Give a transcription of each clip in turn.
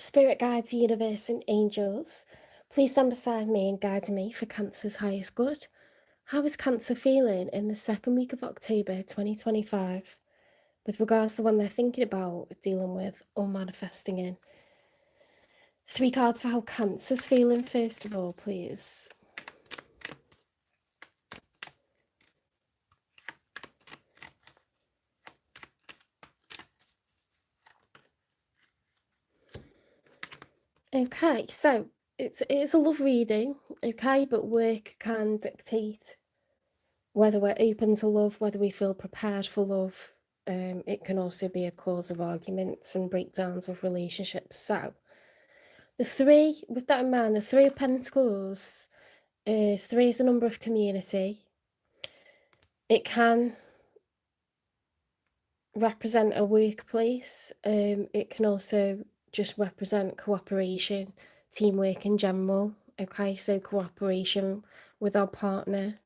Spirit guides, universe, and angels, please stand beside me and guide me for Cancer's highest good. How is Cancer feeling in the second week of October 2025 with regards to when they're thinking about, dealing with, or manifesting in? 3 cards for how Cancer's feeling, first of all, please. Okay, so it is a love reading, okay, but work can dictate whether we're open to love, whether we feel prepared for love. It can also be a cause of arguments and breakdowns of relationships. So, with that in mind, the 3 of Pentacles is 3 is the number of community. It can represent a workplace. It can also just represent cooperation, teamwork in general. Okay, so cooperation with our partner.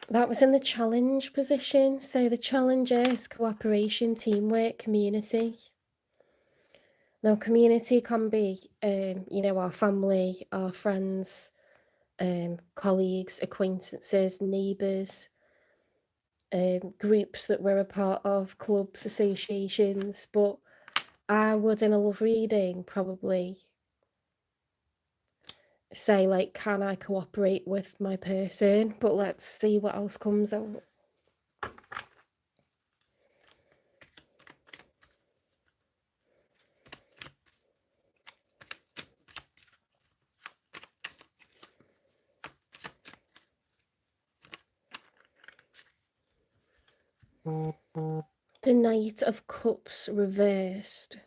That was in the challenge position. So the challenge is cooperation, teamwork, community. Now, community can be, our family, our friends, colleagues, acquaintances, neighbours, groups that we're a part of, clubs, associations. But I would, in a love reading, probably say, like, can I cooperate with my person? But let's see what else comes out. The Knight of Cups reversed.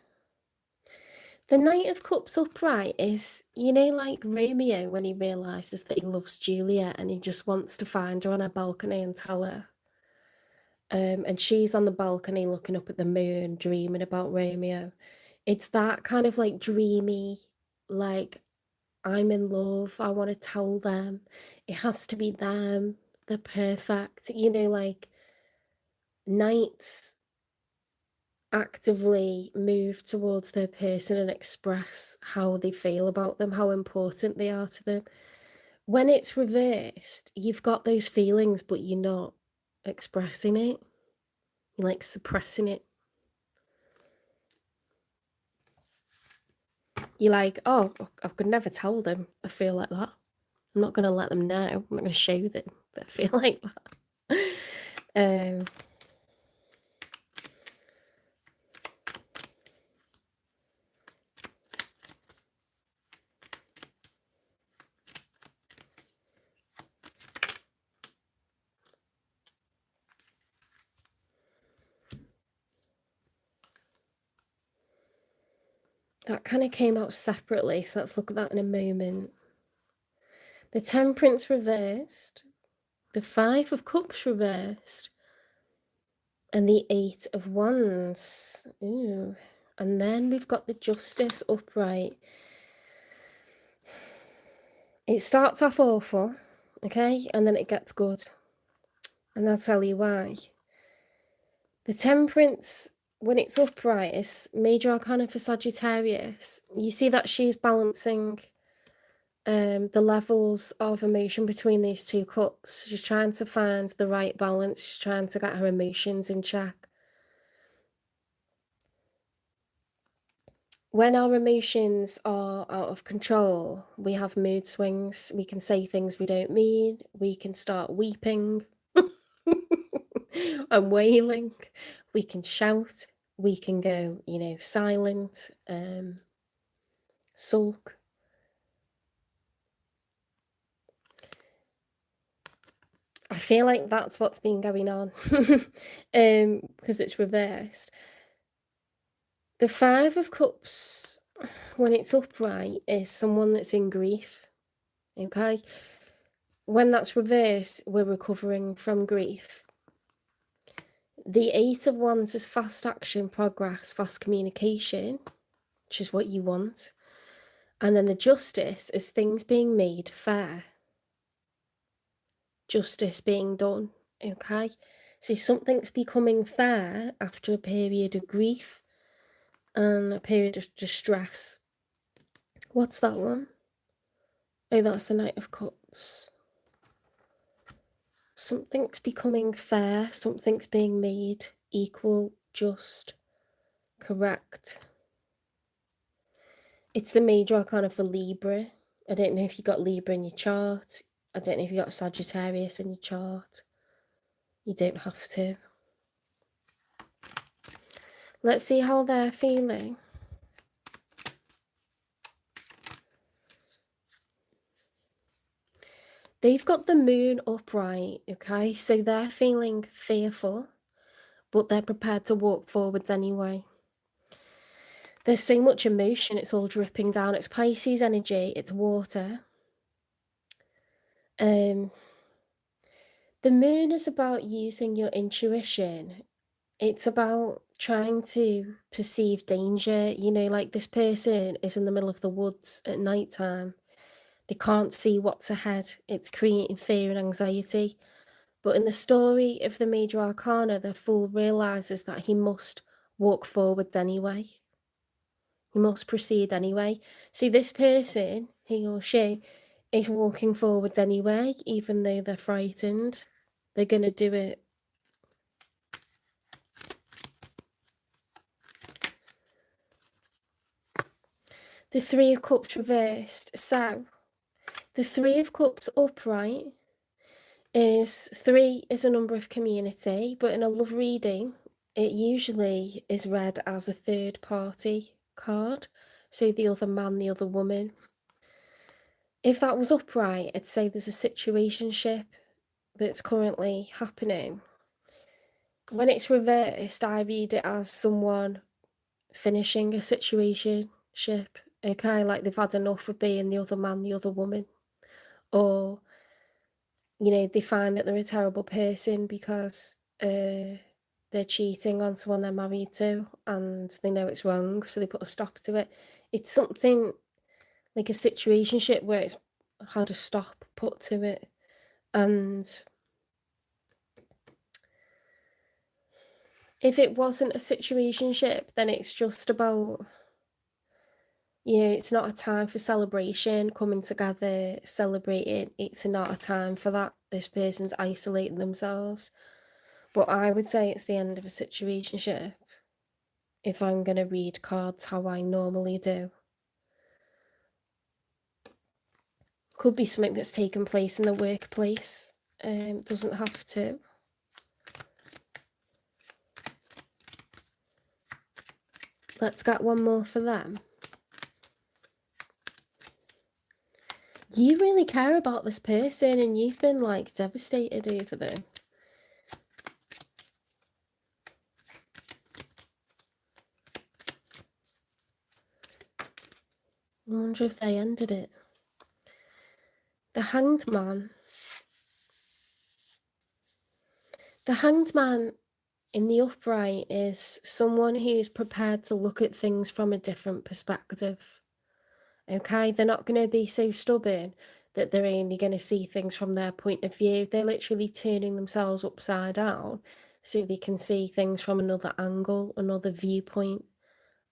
The Knight of Cups upright is, like Romeo when he realises that he loves Julia and he just wants to find her on a balcony and tell her. And she's on the balcony looking up at the moon, dreaming about Romeo. It's that kind of like dreamy, like, I'm in love, I want to tell them. It has to be them, they're perfect. Like, knights actively move towards their person and express how they feel about them, how important they are to them. When it's reversed, you've got those feelings, but you're not expressing it. You're like suppressing it. You're like, oh, I could never tell them I feel like that. I'm not going to let them know. I'm not going to show them that I feel like that. That kind of came out separately, so let's look at that in a moment. The Temperance reversed, the 5 of Cups reversed, and the 8 of Wands. Ooh. And then we've got the Justice upright. It starts off awful, okay, and then it gets good. And I'll tell you why. The Temperance, when it's upright, is major arcana for Sagittarius. You see that she's balancing the levels of emotion between these 2 cups. She's trying to find the right balance. She's trying to get her emotions in check. When our emotions are out of control, we have mood swings. We can say things we don't mean. We can start weeping and wailing. We can shout. We can go, silent, sulk. I feel like that's what's been going on because it's reversed. The 5 of Cups, when it's upright, is someone that's in grief, okay? When that's reversed, we're recovering from grief. The 8 of Wands is fast action, progress, fast communication, which is what you want. And then the Justice is things being made fair. Justice being done, okay? So something's becoming fair after a period of grief. and a period of distress. What's that one? Oh, that's the Knight of Cups. Something's becoming fair, something's being made equal, just, correct. It's the major arcana for Libra. I don't know if you got Libra in your chart. I don't know if you got Sagittarius in your chart. You don't have to. Let's see how they're feeling. They've got the moon upright, okay? So they're feeling fearful, but they're prepared to walk forwards anyway. There's so much emotion, it's all dripping down. It's Pisces energy, it's water. The moon is about using your intuition. It's about trying to perceive danger. You know, like this person is in the middle of the woods at night time. They can't see what's ahead. It's creating fear and anxiety. But in the story of the major arcana, the fool realizes that he must walk forward anyway. He must proceed anyway. See, this person, he or she, is walking forward anyway, even though they're frightened. They're going to do it. The Three of Cups reversed. So, the Three of Cups upright is 3 is a number of community, but in a love reading, it usually is read as a third party card. So the other man, the other woman. If that was upright, I'd say there's a situationship that's currently happening. When it's reversed, I read it as someone finishing a situationship. Okay, like they've had enough of being the other man, the other woman. Or, you know, they find that they're a terrible person because they're cheating on someone they're married to and they know it's wrong, so they put a stop to it. It's something like a situationship where it's had a stop put to it. And if it wasn't a situationship, then it's just about, you know, it's not a time for celebration, coming together, celebrating. It's not a time for that. This person's isolating themselves. But I would say it's the end of a situationship if I'm going to read cards how I normally do. Could be something that's taken place in the workplace. Doesn't have to. Let's get one more for them. You really care about this person and you've been like devastated over them. I wonder if they ended it. The Hanged Man. The Hanged Man in the upright is someone who's prepared to look at things from a different perspective. Okay, they're not going to be so stubborn that they're only going to see things from their point of view. They're literally turning themselves upside down so they can see things from another angle, another viewpoint,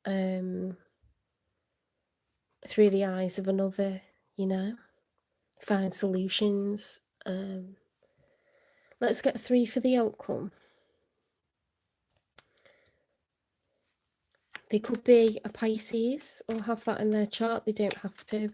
through the eyes of another, you know, find solutions. Let's get 3 for the outcome. They could be a Pisces or have that in their chart. They don't have to.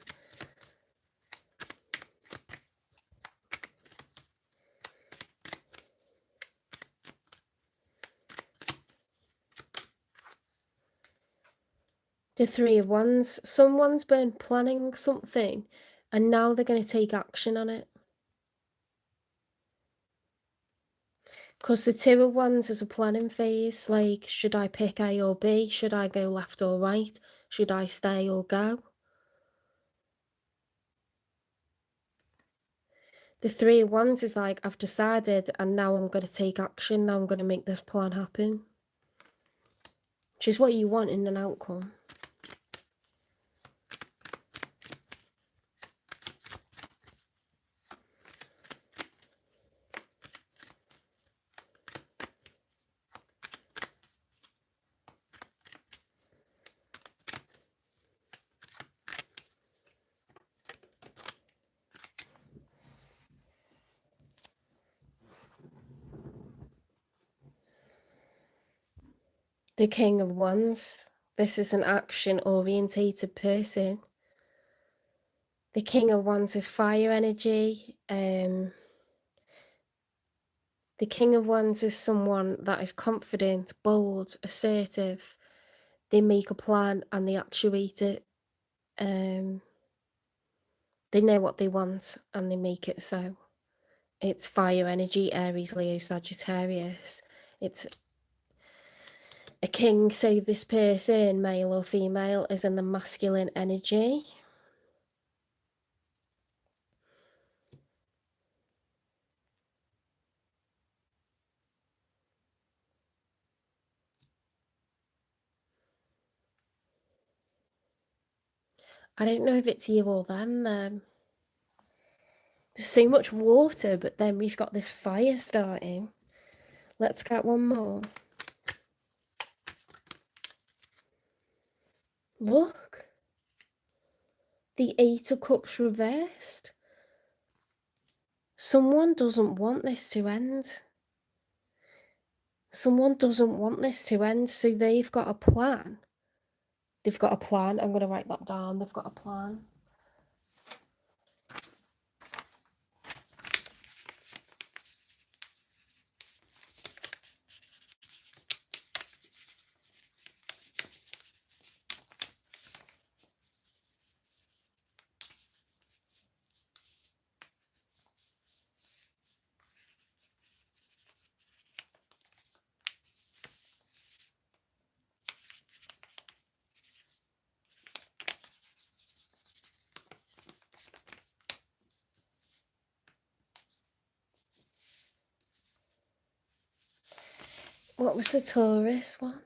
The 3 of Wands. Someone's been planning something and now they're going to take action on it. Because the 2 of Wands is a planning phase. Like, should I pick A or B? Should I go left or right? Should I stay or go? The 3 of Wands is like, I've decided and now I'm going to take action. Now I'm going to make this plan happen. Which is what you want in an outcome. The King of Wands. This is an action-orientated person. The King of Wands is fire energy. The King of Wands is someone that is confident, bold, assertive. They make a plan and they actuate it. They know what they want and they make it so. It's fire energy, Aries, Leo, Sagittarius. It's a king, so this person, male or female, is in the masculine energy. I don't know if it's you or them. There's so much water, but then we've got this fire starting. Let's get one more. Look. The Eight of Cups reversed. Someone doesn't want this to end. Someone doesn't want this to end, so they've got a plan. They've got a plan. I'm going to write that down. They've got a plan. What was the Taurus one?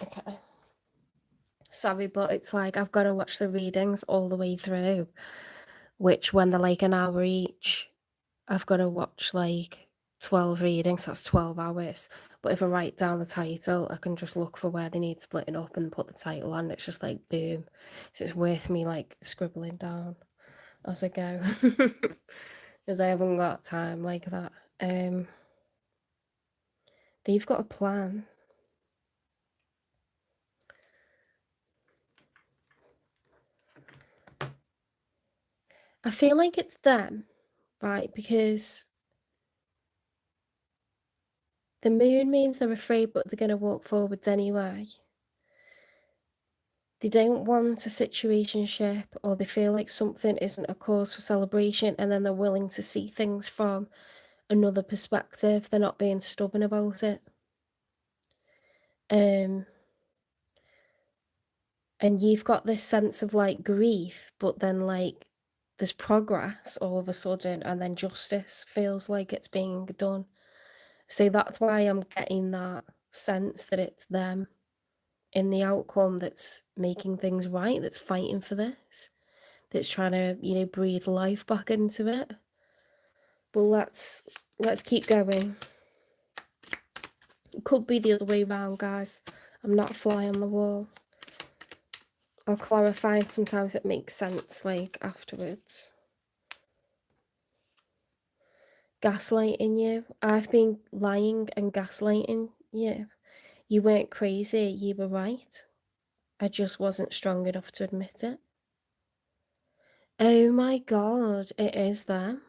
Okay. Sorry, but it's like I've got to watch the readings all the way through, which when they're like an hour each, I've got to watch like 12 readings, that's 12 hours. But if I write down the title, I can just look for where they need splitting up and put the title on. It's just like boom. So it's worth me like scribbling down as I go. Because I haven't got time like that. They've got a plan. I feel like it's them, right? Because the moon means they're afraid, but they're going to walk forwards anyway. They don't want a situationship, or they feel like something isn't a cause for celebration, and then they're willing to see things from another perspective. They're not being stubborn about it. And you've got this sense of like grief, but then like there's progress all of a sudden, and then justice feels like it's being done. So that's why I'm getting that sense that it's them in the outcome that's making things right, that's fighting for this, that's trying to, you know, breathe life back into it. But let's keep going. It could be the other way around, guys. I'm not a fly on the wall. I'll clarify, and sometimes it makes sense like afterwards. Gaslighting you. I've been lying and gaslighting you. You weren't crazy, you were right. I just wasn't strong enough to admit it. Oh my god, it is them.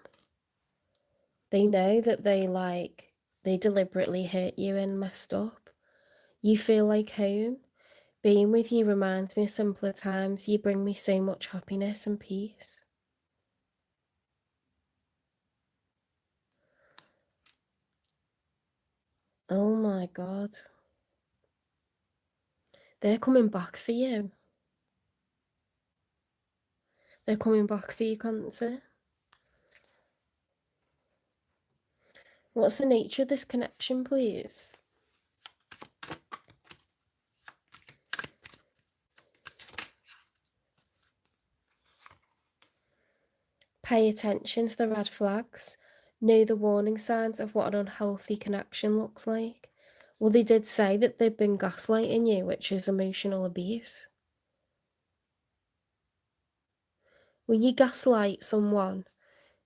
They know that they deliberately hurt you and messed up. You feel like home. Being with you reminds me of simpler times. You bring me so much happiness and peace. Oh my god. They're coming back for you. They're coming back for you, Cancer. What's the nature of this connection, please? Pay attention to the red flags. Know the warning signs of what an unhealthy connection looks like. Well, they did say that they've been gaslighting you, which is emotional abuse. When you gaslight someone,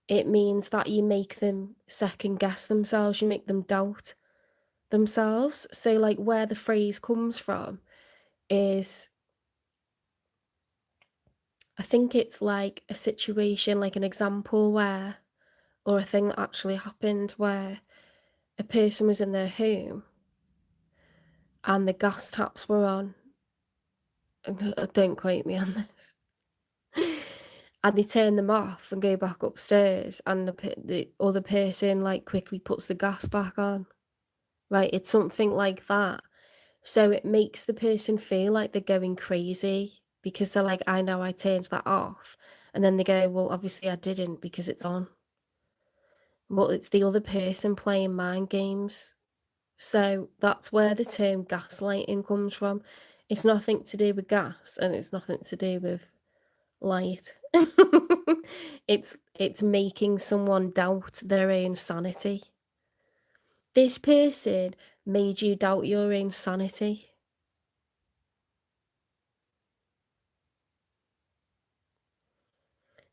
it means that you make them second guess themselves, you make them doubt themselves. So, like, where the phrase comes from is, I think it's like a situation, like an example where, or a thing that actually happened where a person was in their home and the gas taps were on. Don't quote me on this. And they turn them off and go back upstairs, and the other person like quickly puts the gas back on. Right, it's something like that. So it makes the person feel like they're going crazy because they're like, I know I turned that off. And then they go, well, obviously I didn't because it's on. Well, it's the other person playing mind games. So that's where the term gaslighting comes from. It's nothing to do with gas, and it's nothing to do with light. It's making someone doubt their own sanity. This person made you doubt your own sanity.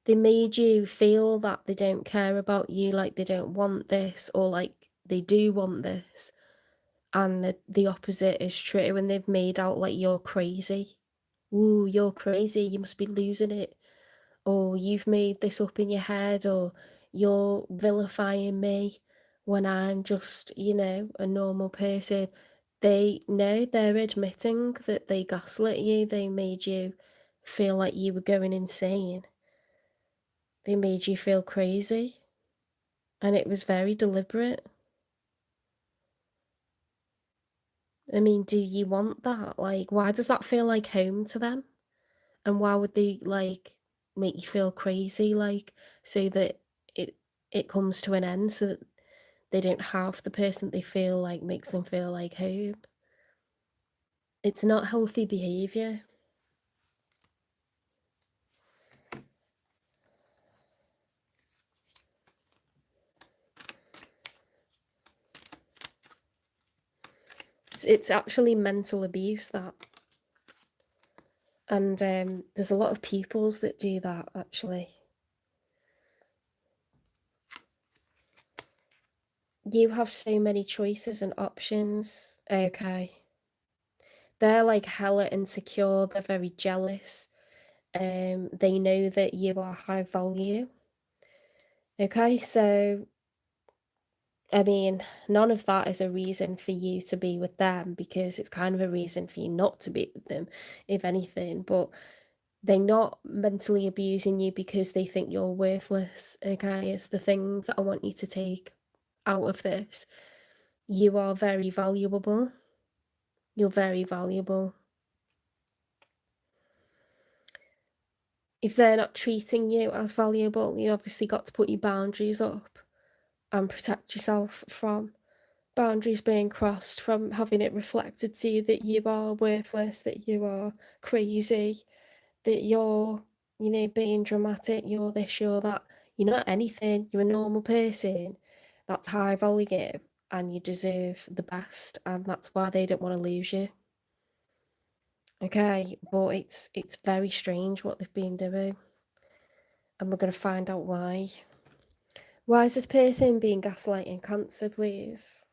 They made you feel that they don't care about you, like they don't want this, or like they do want this. And the opposite is true, and they've made out like you're crazy. Ooh, you're crazy, you must be losing it. Or you've made this up in your head, or you're vilifying me when I'm just, a normal person. They know, they're admitting that they gaslit you, they made you feel like you were going insane. They made you feel crazy. And it was very deliberate. I mean, do you want that? Like, why does that feel like home to them? And why would they, like, make you feel crazy, like, so that it comes to an end, so that they don't have the person they feel like makes them feel like home? It's not healthy behaviour. It's actually mental abuse, that. And there's a lot of pupils that do that, actually. You have so many choices and options. Okay. They're like hella insecure, they're very jealous. They know that you are high value. Okay, so I mean, none of that is a reason for you to be with them, because it's kind of a reason for you not to be with them, if anything. But they're not mentally abusing you because they think you're worthless. Okay, it's the thing that I want you to take out of this. You are very valuable. You're very valuable. If they're not treating you as valuable, you obviously got to put your boundaries up and protect yourself from boundaries being crossed, from having it reflected to you that you are worthless, that you are crazy, that you're, being dramatic, you're this, you're that. You're not anything. You're a normal person that's high value, and you deserve the best, and that's why they don't want to lose you. Okay, but it's very strange what they've been doing, and we're going to find out why. Why is this person being gaslighting Cancer, please?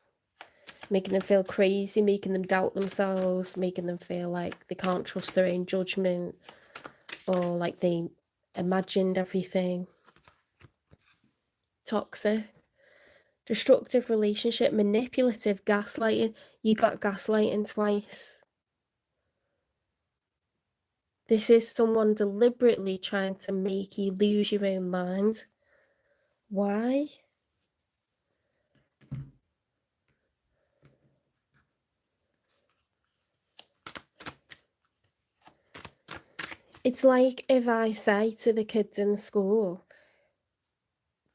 Making them feel crazy, making them doubt themselves, making them feel like they can't trust their own judgment, or like they imagined everything. Toxic. Destructive relationship, manipulative, gaslighting. You got gaslighting twice. This is someone deliberately trying to make you lose your own mind. Why? It's like if I say to the kids in school,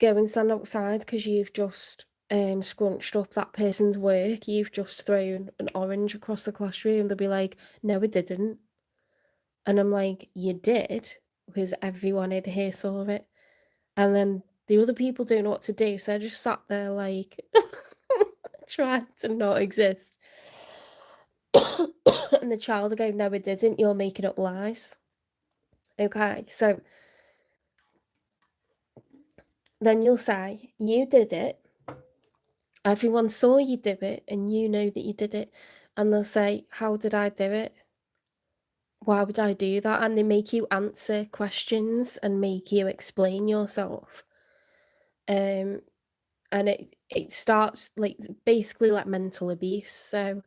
go and stand outside because you've just scrunched up that person's work, you've just thrown an orange across the classroom, they'll be like, no, I didn't. And I'm like, you did, because everyone in here saw it. And then the other people don't know what to do, so I just sat there like trying to not exist. And the child will go, no, it didn't, you're making up lies. Okay, so then you'll say, you did it. Everyone saw you do it, and you know that you did it. And they'll say, how did I do it? Why would I do that? And they make you answer questions and make you explain yourself. And it starts like basically like mental abuse. So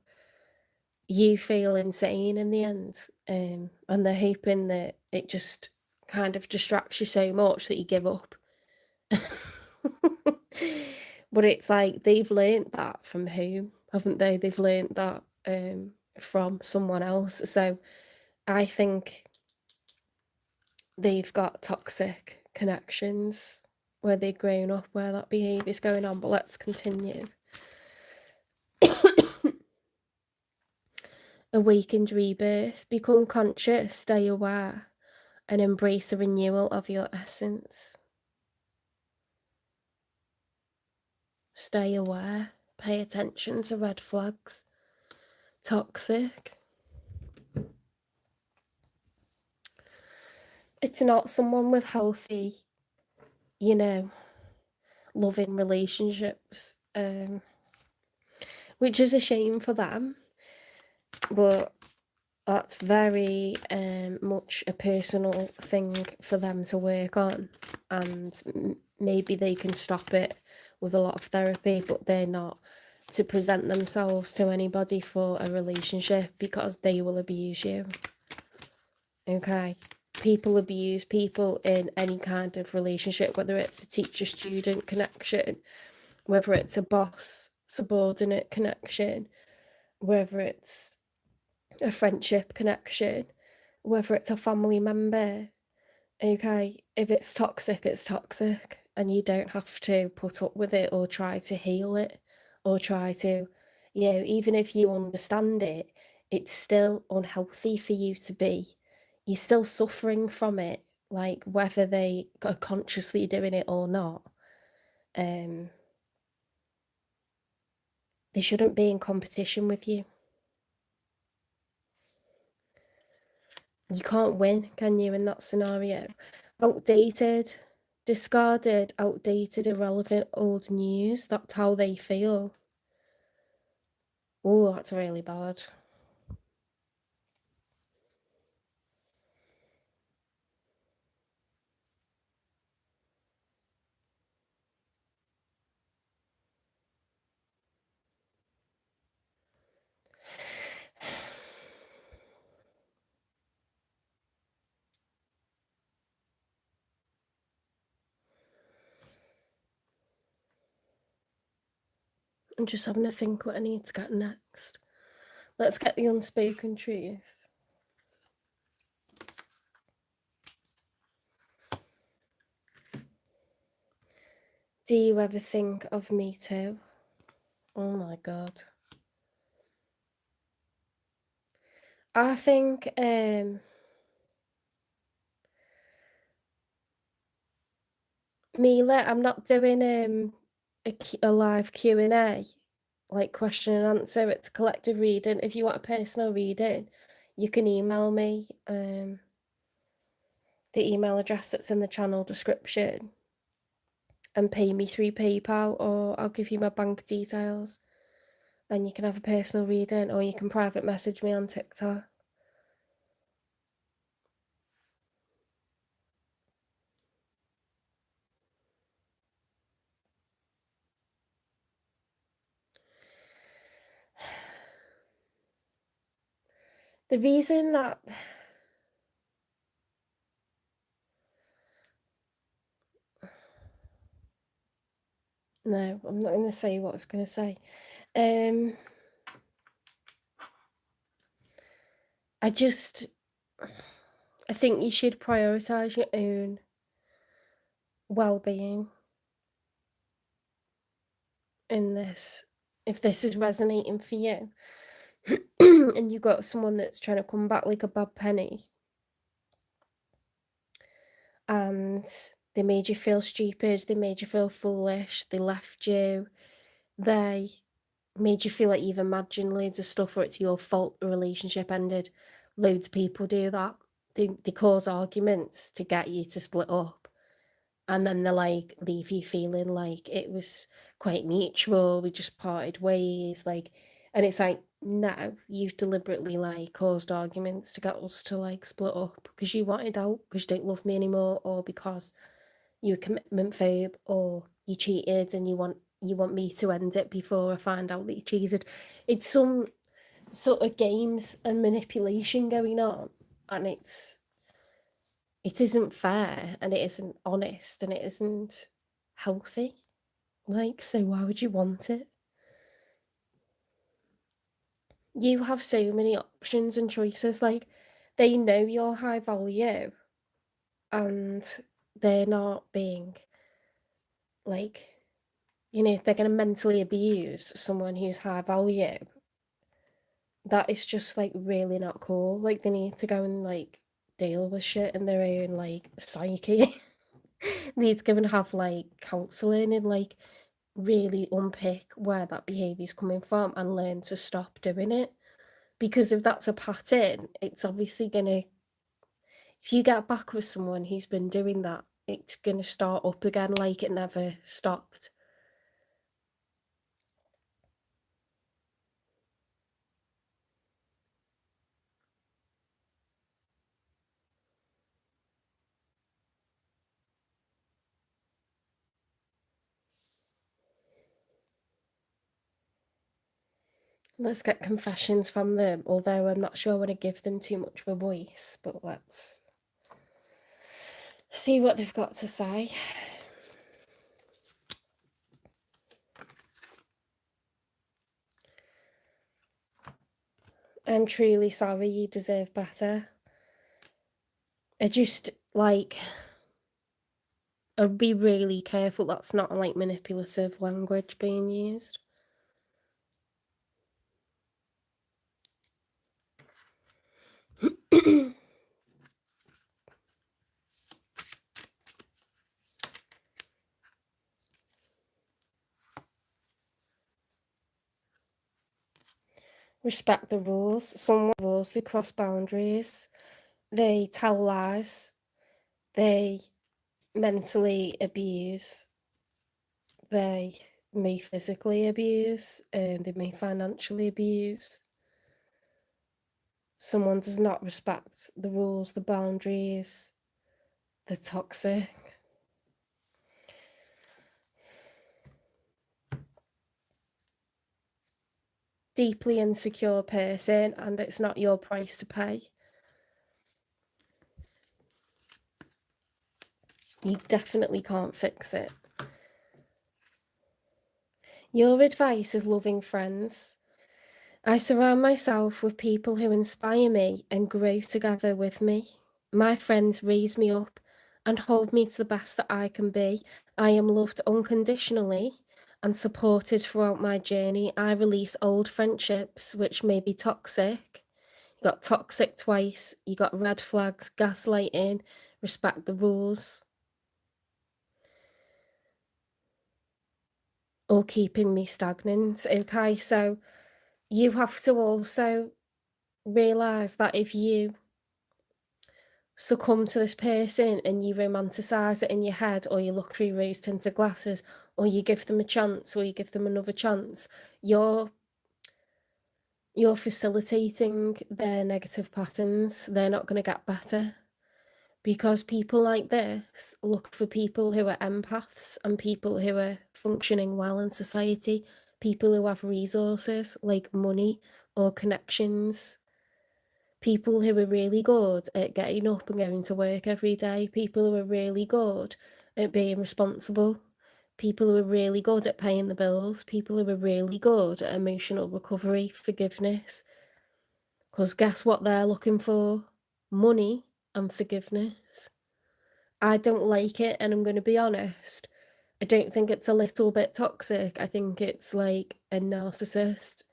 you feel insane in the end. And they're hoping that it just kind of distracts you so much that you give up. But it's like they've learnt that from whom, haven't they? They've learnt that from someone else. So I think they've got toxic connections where they've grown up where that behaviour's going on. But let's continue. Awakened rebirth. Become conscious, stay aware, and embrace the renewal of your essence. Stay aware. Pay attention to red flags. Toxic. It's not someone with healthy, loving relationships, which is a shame for them, but that's very much a personal thing for them to work on, and maybe they can stop it with a lot of therapy, but they're not to present themselves to anybody for a relationship because they will abuse you. Okay, people abuse people in any kind of relationship, whether it's a teacher-student connection, whether it's a boss-subordinate connection, whether it's a friendship connection, whether it's a family member. Okay, if it's toxic, it's toxic, and you don't have to put up with it or try to heal it or try to, even if you understand it, it's still unhealthy for you to be. You're still suffering from it, like whether they are consciously doing it or not. They shouldn't be in competition with you. You can't win, can you, in that scenario? Outdated, discarded, outdated, irrelevant, old news. That's how they feel. Oh, that's really bad. I'm just having to think what I need to get next. Let's get the unspoken truth. Do you ever think of me too? Oh my god. I think Mila, I'm not doing a live Q&A, like question and answer. It's collective reading. If you want a personal reading, you can email me the email address that's in the channel description and pay me through PayPal, or I'll give you my bank details and you can have a personal reading, or you can private message me on TikTok. The reason that no, I'm not going to say what I was going to say. I I think you should prioritize your own well-being in this. If this is resonating for you, and you've got someone that's trying to come back like a bad penny, and they made you feel stupid, they made you feel foolish, they left you, they made you feel like you've imagined loads of stuff or it's your fault the relationship ended. Loads of people do that. They cause arguments to get you to split up. And then they like leave you feeling like it was quite mutual, we just parted ways, like, and it's like, no, you've deliberately like caused arguments to get us to like split up because you wanted out, because you don't love me anymore, or because you're a commitment phobe, or you cheated and you want me to end it before I find out that you cheated. It's some sort of games and manipulation going on, and it isn't fair, and it isn't honest, and it isn't healthy. Like, so why would you want it? You have so many options and choices. Like, they know you're high value, and they're not being like, if they're going to mentally abuse someone who's high value, that is just like really not cool. Like, they need to go and like deal with shit in their own like psyche. Need to go and have like counseling and like really unpick where that behaviour is coming from and learn to stop doing it. Because if that's a pattern, it's obviously gonna, if you get back with someone who's been doing that, it's gonna start up again like it never stopped. Let's get confessions from them, although I'm not sure I want to give them too much of a voice, but let's see what they've got to say. I'm truly sorry, you deserve better. I just, like, I'd be really careful that's not like manipulative language being used. Respect the rules. Some rules, they cross boundaries, they tell lies, they mentally abuse, they may physically abuse, and they may financially abuse. Someone does not respect the rules, the boundaries, they're toxic. Deeply insecure person, and it's not your price to pay. You definitely can't fix it. Your advice is loving friends. I surround myself with people who inspire me and grow together with me. My friends raise me up and hold me to the best that I can be. I am loved unconditionally and supported throughout my journey. I release old friendships which may be toxic. You got toxic twice, you got red flags, gaslighting, respect the rules, or keeping me stagnant. Okay, so you have to also realise that if you succumb to this person and you romanticize it in your head, or you look through rose tinted glasses, or you give them a chance, or you give them another chance, you're facilitating their negative patterns. They're not going to get better, because people like this look for people who are empaths and people who are functioning well in society, people who have resources like money or connections, people who are really good at getting up and going to work every day, people who are really good at being responsible, people who are really good at paying the bills, people who are really good at emotional recovery, forgiveness. Because guess what they're looking for? Money and forgiveness. I don't like it, and I'm going to be honest. I don't think it's a little bit toxic. I think it's like a narcissist.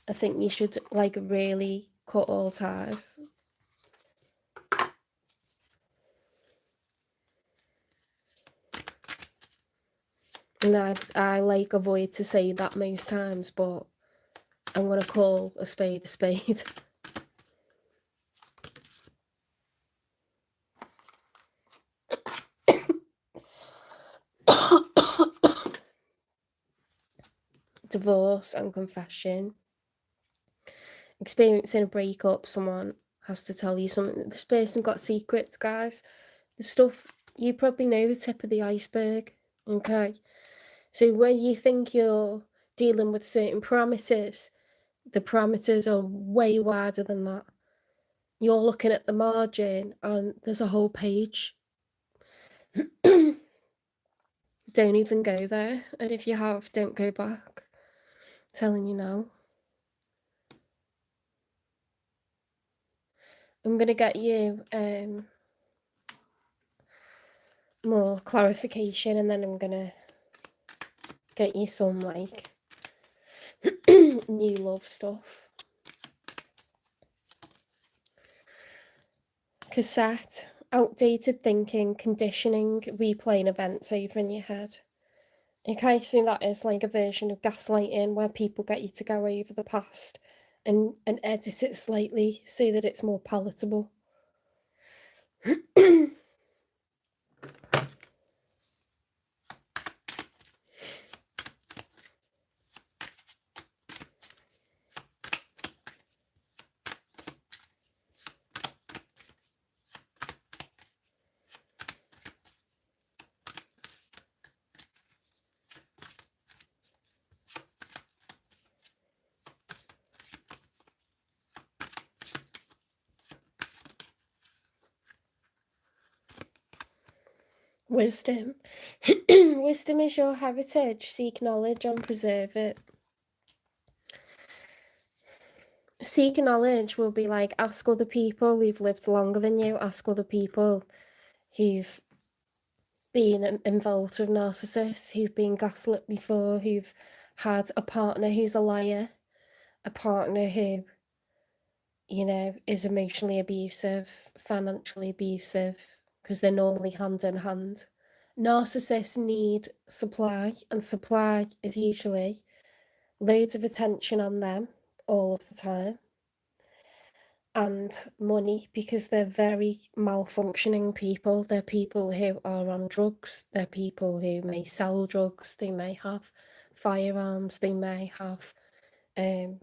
I think you should like really cut all ties. And I like avoid to say that most times, but I'm going to call a spade a spade. Divorce and confession. Experiencing a breakup, someone has to tell you something. This person got secrets, guys. The stuff, you probably know the tip of the iceberg, okay? So when you think you're dealing with certain parameters, the parameters are way wider than that. You're looking at the margin and there's a whole page. Don't even go there. And if you have, don't go back. I'm telling you now. I'm going to get you more clarification, and then I'm going to get you some like new love stuff. Cassette, outdated thinking, conditioning, replaying events over in your head. Okay, so that is like a version of gaslighting where people get you to go over the past and edit it slightly so that it's more palatable. Wisdom. Wisdom is your heritage. Seek knowledge and preserve it. Seek knowledge will be like, ask other people who've lived longer than you, ask other people who've been involved with narcissists, who've been gaslit before, who've had a partner who's a liar, a partner who, you know, is emotionally abusive, financially abusive, because they're normally hand in hand. Narcissists need supply, and supply is usually loads of attention on them all of the time, and money, because they're very malfunctioning people. They're people who are on drugs, they're people who may sell drugs, they may have firearms, they may have you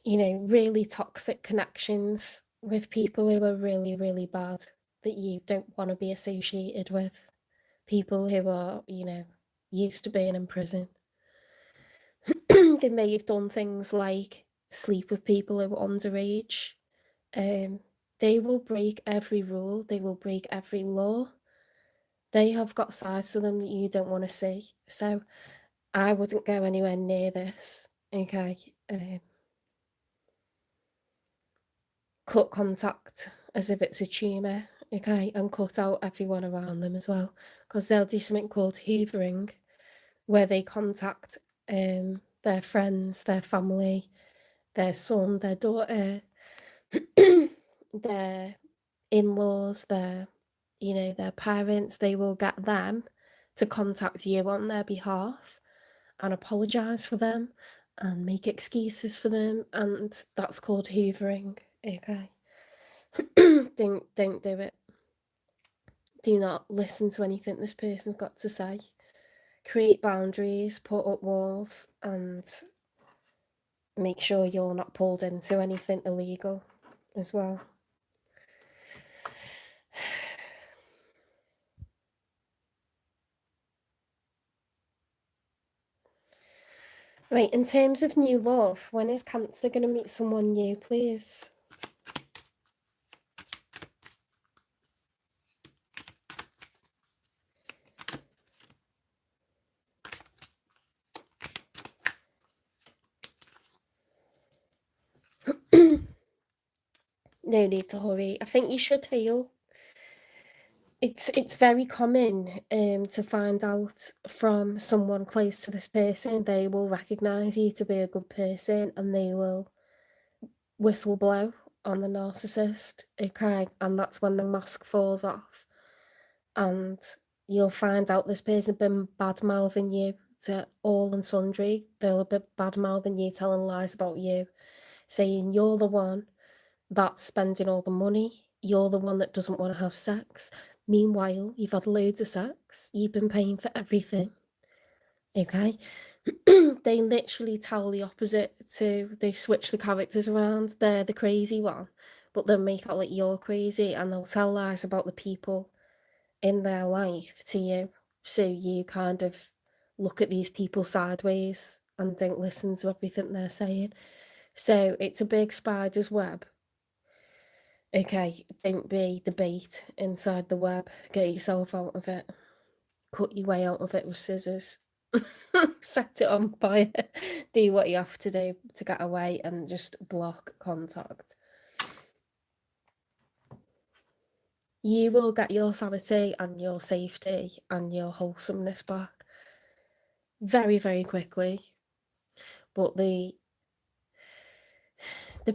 know, really toxic connections with people who are really, really bad, that you don't want to be associated with. People who are, you know, used to being in prison. They may have done things like sleep with people who are underage. They will break every rule. They will break every law. They have got sides to them that you don't want to see. So I wouldn't go anywhere near this, okay? Cut contact as if it's a tumour, okay? And cut out everyone around them as well, because they'll do something called hoovering, where they contact their friends, their family, their son, their daughter, their in-laws, their, you know, their parents. They will get them to contact you on their behalf and apologise for them and make excuses for them, and that's called hoovering, okay? Don't do it. Do not listen to anything this person's got to say. Create boundaries, put up walls, and make sure you're not pulled into anything illegal as well. Right, in terms of new love, when is Cancer going to meet someone new, please? No need to hurry. I think you should heal. It's very common to find out from someone close to this person. They will recognise you to be a good person and they will whistle blow on the narcissist, okay? And that's when the mask falls off. And you'll find out this person been bad-mouthing you to all and sundry. They'll be bad-mouthing you, telling lies about you, saying you're the one that's spending all the money, you're the one that doesn't want to have sex. Meanwhile, you've had loads of sex, you've been paying for everything, okay? They literally tell the opposite too. They switch the characters around. They're the crazy one, but they'll make out like you're crazy, and they'll tell lies about the people in their life to you. So you kind of look at these people sideways and don't listen to everything they're saying. So it's a big spider's web. Okay, don't be the bait inside the web. Get yourself out of it. Cut your way out of it with scissors. Set it on fire. Do what you have to do to get away and just block contact. You will get your sanity and your safety and your wholesomeness back very, very quickly. But the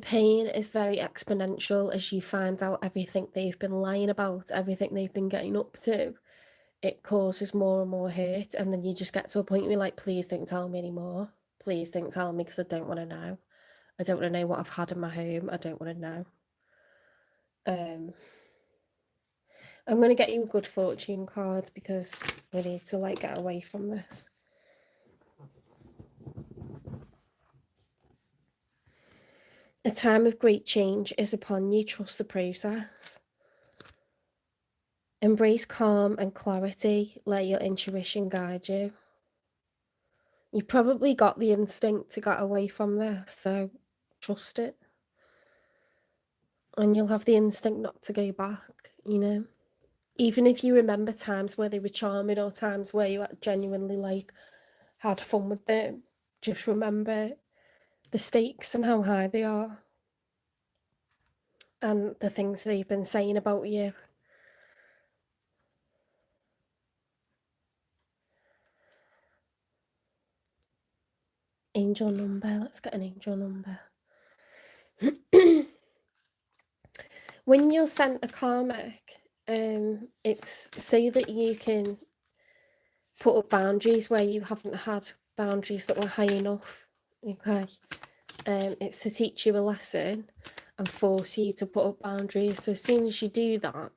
pain is very exponential as you find out everything they've been lying about, everything they've been getting up to. It causes more and more hurt, and then you just get to a point where you're like, please don't tell me anymore. Please don't tell me, because I don't want to know. I don't want to know what I've had in my home. I don't want to know. I'm going to get you a good fortune card because we need to like get away from this. A time of great change is upon you. Trust the process. Embrace calm and clarity. Let your intuition guide you. You probably got the instinct to get away from this, so trust it. And you'll have the instinct not to go back, you know? Even if you remember times where they were charming or times where you genuinely like had fun with them, just remember the stakes and how high they are and the things they've been saying about you. Angel number. Let's get an angel number. When you're sent a karmic, it's so that you can put up boundaries where you haven't had boundaries that were high enough. Okay. It's to teach you a lesson and force you to put up boundaries. So as soon as you do that,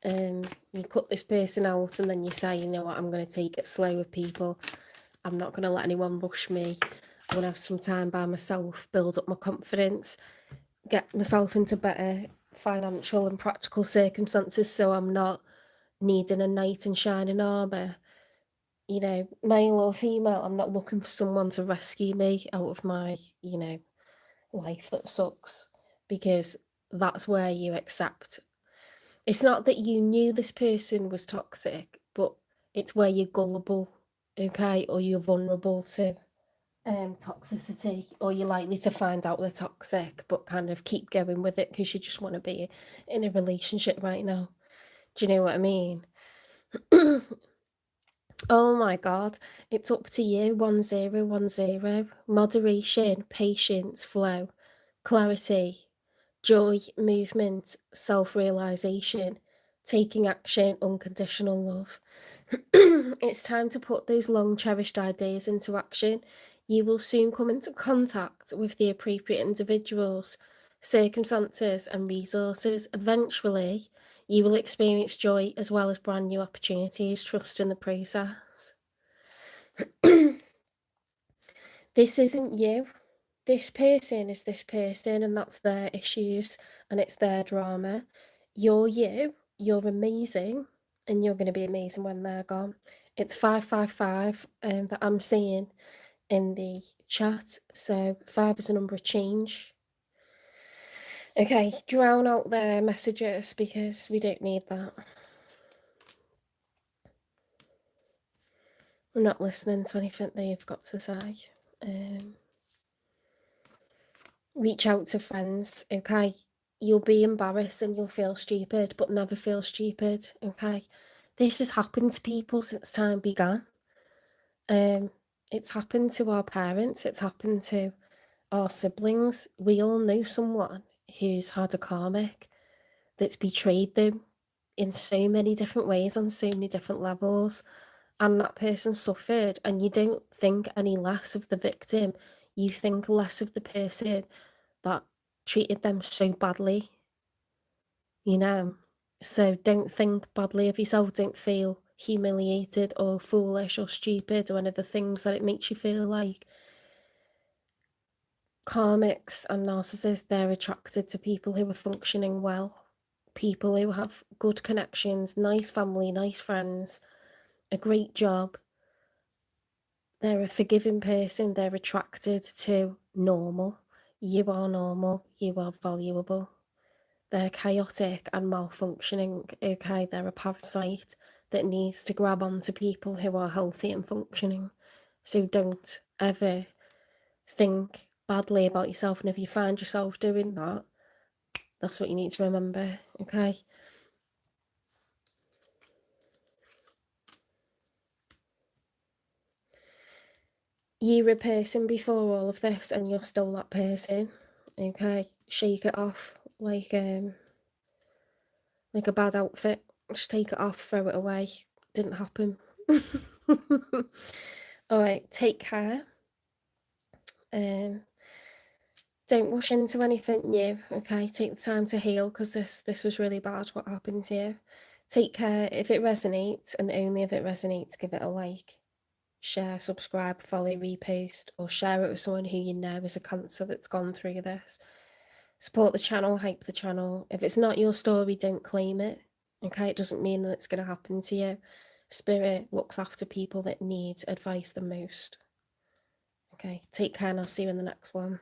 you cut this person out and then you say, you know what, I'm going to take it slow with people. I'm not going to let anyone rush me. I want to have some time by myself, build up my confidence, get myself into better financial and practical circumstances so I'm not needing a knight in shining armour. You know, male or female, I'm not looking for someone to rescue me out of my, you know, life that sucks, because that's where you accept. It's not that you knew this person was toxic, but it's where you're gullible, okay, or you're vulnerable to toxicity, or you're likely to find out they're toxic but kind of keep going with it because you just want to be in a relationship right now. Do you know what I mean? Oh my god, it's up to you. 1010. Moderation, patience, flow, clarity, joy, movement, self-realization, taking action, unconditional love. It's time to put those long cherished ideas into action. You will soon come into contact with the appropriate individuals, circumstances, and resources. Eventually, you will experience joy as well as brand new opportunities. Trust in the process. This isn't you. This person is this person, and that's their issues and it's their drama. You're you, you're amazing, and you're going to be amazing when they're gone. It's 555 that I'm seeing in the chat. So 5 is a number of change. Okay, drown out their messages because we don't need that. I'm not listening to anything they've got to say. Reach out to friends, okay? you'll be embarrassed and you'll feel stupid, but never feel stupid, okay? This has happened to people since time began. It's happened to our parents, it's happened to our siblings. We all know someone who's had a karmic that's betrayed them in so many different ways on so many different levels, and that person suffered, and you don't think any less of the victim, you think less of the person that treated them so badly, you know? So don't think badly of yourself, don't feel humiliated or foolish or stupid or any of the things that it makes you feel like. Karmics and narcissists, they're attracted to people who are functioning well, people who have good connections, nice family, nice friends, a great job. They're a forgiving person, they're attracted to normal. You are normal, you are valuable. They're chaotic and malfunctioning, okay? They're a parasite that needs to grab onto people who are healthy and functioning. So don't ever think badly about yourself, and if you find yourself doing that, that's what you need to remember, okay? You were a person before all of this and you're still that person, okay? Shake it off like a bad outfit. Just take it off, throw it away. Didn't happen. Alright, take care. Don't rush into anything new, okay? Take the time to heal, because this was really bad what happened to you. Take care. If it resonates, and only if it resonates, give it a like. Share, subscribe, follow, repost, or share it with someone who you know is a cancer that's gone through this. Support the channel, hype the channel. If it's not your story, don't claim it, okay? It doesn't mean that it's going to happen to you. Spirit looks after people that need advice the most. Okay, take care and I'll see you in the next one.